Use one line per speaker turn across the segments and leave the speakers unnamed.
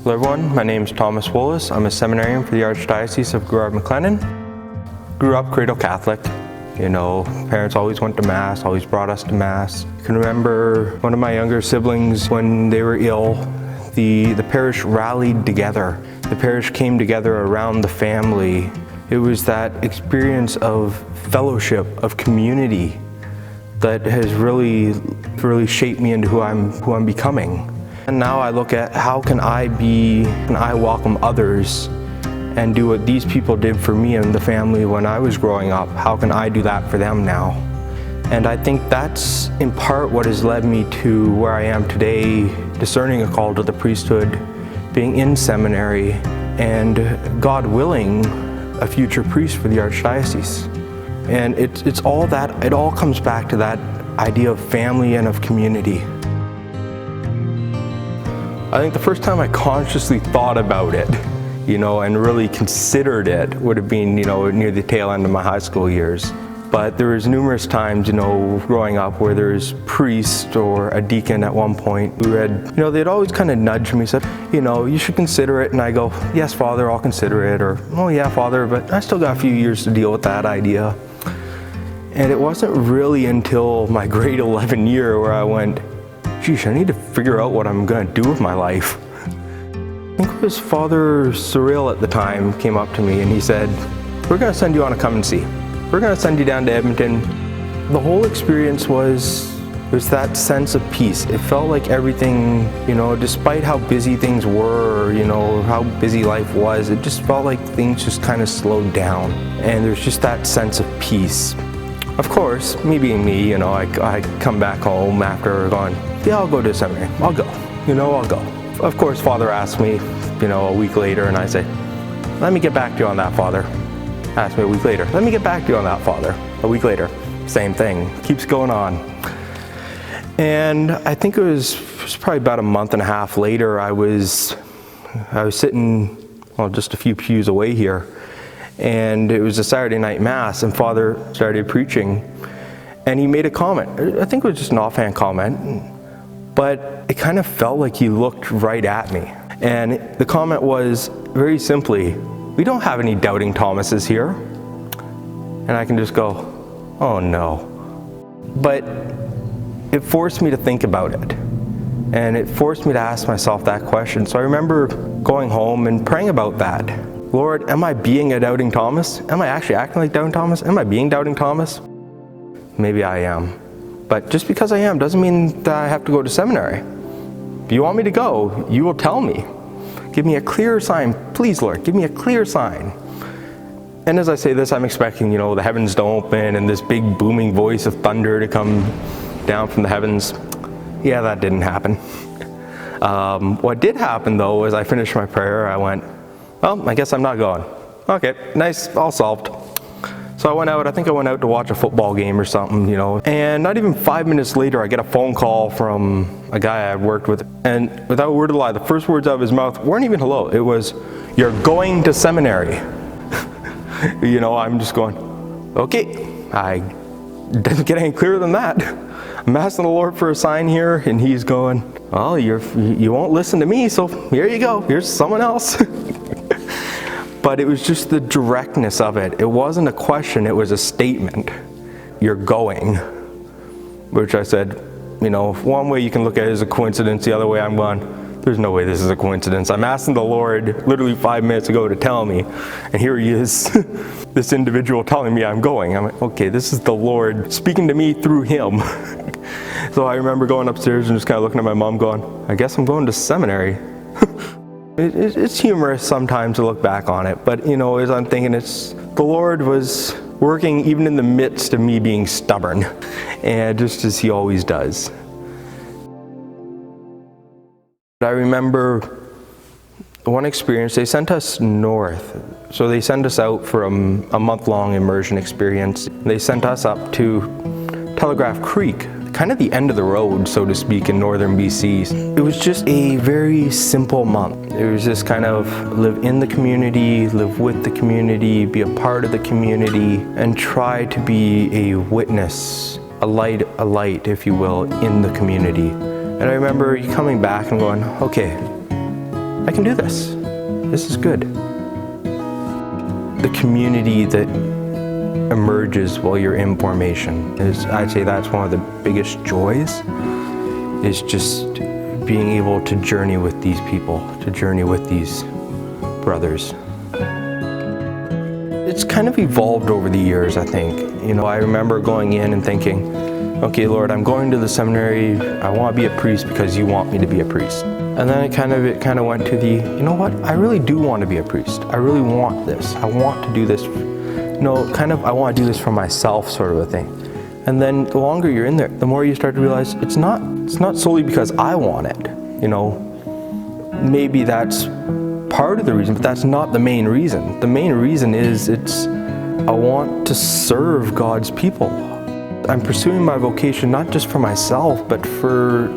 Hello everyone, my name is Thomas Wollis. I'm a seminarian for the Archdiocese of Grouard-McLennan. Grew up cradle Catholic. Parents always went to Mass, always brought us to Mass. I can remember one of my younger siblings, when they were ill, the parish rallied together. The parish came together around the family. It was that experience of fellowship, of community, that has really shaped me into who I'm becoming. And now I look at how can I welcome others and do what these people did for me and the family when I was growing up. How can I do that for them now? And I think that's in part what has led me to where I am today, discerning a call to the priesthood, being in seminary, and God willing, a future priest for the Archdiocese. And it's all that, it all comes back to that idea of family and of community. I think the first time I consciously thought about it, and really considered it would have been, near the tail end of my high school years. But there was numerous times, growing up where there's priest or a deacon at one point who had, they'd always kind of nudge me, said, you should consider it. And I go, yes, Father, I'll consider it. Or, oh yeah, Father, but I still got a few years to deal with that idea. And it wasn't really until my grade 11 year where I went, geez, I need to figure out what I'm going to do with my life. I think it was Father Cyril at the time came up to me and he said, we're going to send you on a come and see. We're going to send you down to Edmonton. The whole experience was that sense of peace. It felt like everything, despite how busy things were, or how busy life was, it just felt like things just kind of slowed down. And there's just that sense of peace. Of course, me being me, I come back home after going, yeah, I'll go to seminary. I'll go. I'll go. Of course, Father asked me, a week later, and I say, let me get back to you on that, Father. Asked me a week later, let me get back to you on that, Father. A week later, same thing. Keeps going on. And I think it was probably about a month and a half later, I was sitting, just a few pews away here, and it was a Saturday night Mass, and Father started preaching, and he made a comment. I think it was just an offhand comment, but it kind of felt like he looked right at me. And the comment was, very simply, we don't have any doubting Thomases here. And I can just go, oh no. But it forced me to think about it. And it forced me to ask myself that question. So I remember going home and praying about that. Lord, am I being a doubting Thomas? Am I actually acting like doubting Thomas? Am I being doubting Thomas? Maybe I am. But just because I am doesn't mean that I have to go to seminary. If you want me to go, you will tell me. Give me a clear sign. Please, Lord, give me a clear sign. And as I say this, I'm expecting, the heavens to open and this big booming voice of thunder to come down from the heavens. Yeah, that didn't happen. What did happen, though, was I finished my prayer. I went, well, I guess I'm not going. Okay, nice, all solved. So I think I went out to watch a football game or something, and not even 5 minutes later, I get a phone call from a guy I worked with, and without a word of lie, the first words out of his mouth weren't even hello. It was, you're going to seminary. I'm just going, okay, I didn't get any clearer than that. I'm asking the Lord for a sign here, and he's going, well, you won't listen to me, so here you go, here's someone else. But it was just the directness of it. It wasn't a question, it was a statement. You're going. Which I said, one way you can look at it as a coincidence, the other way I'm going, there's no way this is a coincidence. I'm asking the Lord literally 5 minutes ago to tell me, and here he is, this individual telling me I'm going. I'm like, okay, this is the Lord speaking to me through him. So I remember going upstairs and just kind of looking at my mom going, I guess I'm going to seminary. It's humorous sometimes to look back on it, but as I'm thinking, the Lord was working even in the midst of me being stubborn, and just as he always does. I remember one experience, they sent us north. So they sent us out for a month-long immersion experience. They sent us up to Telegraph Creek, kind of the end of the road, so to speak, in northern BC. It was just a very simple month. It was just kind of live in the community, live with the community, be a part of the community, and try to be a witness, a light, if you will, in the community. And I remember coming back and going, okay, I can do this. This is good. The community that emerges while you're in formation is, I'd say that's one of the biggest joys, is just being able to journey with these people, to journey with these brothers. It's kind of evolved over the years, I think. I remember going in and thinking, okay, Lord, I'm going to the seminary. I want to be a priest because you want me to be a priest. And then it kind of went to the, you know what? I really do want to be a priest. I really want this. I want to do this. I want to do this for myself, sort of a thing. And then the longer you're in there, the more you start to realize it's not solely because I want it. Maybe that's part of the reason, but that's not the main reason. The main reason is I want to serve God's people. I'm pursuing my vocation not just for myself, but for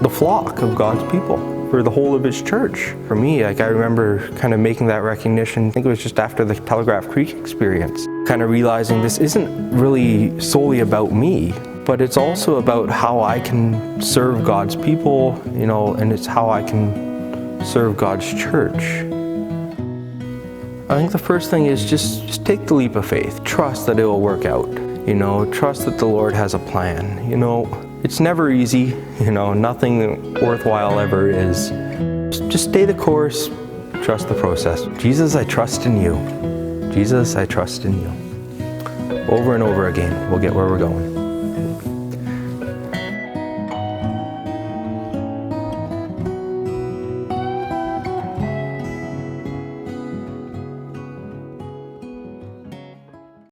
the flock of God's people, for the whole of His church. For me, I remember kind of making that recognition, I think it was just after the Telegraph Creek experience, kind of realizing this isn't really solely about me, but it's also about how I can serve God's people, and it's how I can serve God's church. I think the first thing is just take the leap of faith. Trust that it will work out. Trust that the Lord has a plan. It's never easy. Nothing worthwhile ever is. Just stay the course. Trust the process. Jesus, I trust in you. Jesus, I trust in you. Over and over again, we'll get where we're going.